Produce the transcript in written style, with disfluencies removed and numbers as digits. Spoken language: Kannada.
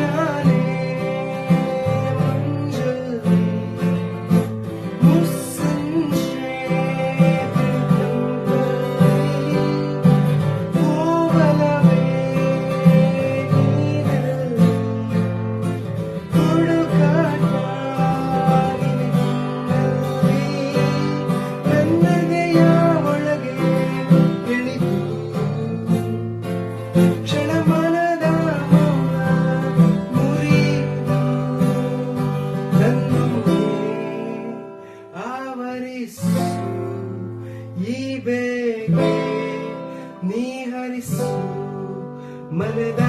ಮುಂಜಾನೆ ಮಂಜಲ್ಲಿ ಮುಸ್ಸಂಜೆ ಬೆಳಕಲ್ಲಿ ಹೂವಲವೇ ನೀನಲ್ಲಿ ಹುಡುಕಾಟ ನಿನ್ನಲ್ಲಿ ನನ್ನದೆಯ ಒಳಗೆ ಇಳಿದು ಕ್ಷಣಮಾನದ ಮೌನ ಮುರಿದು ನನ್ನೊಮ್ಮೆ ಆವರಿಸು ಈ ಬೇಗೆ ನೀ ಹರಿಸು ಮನದ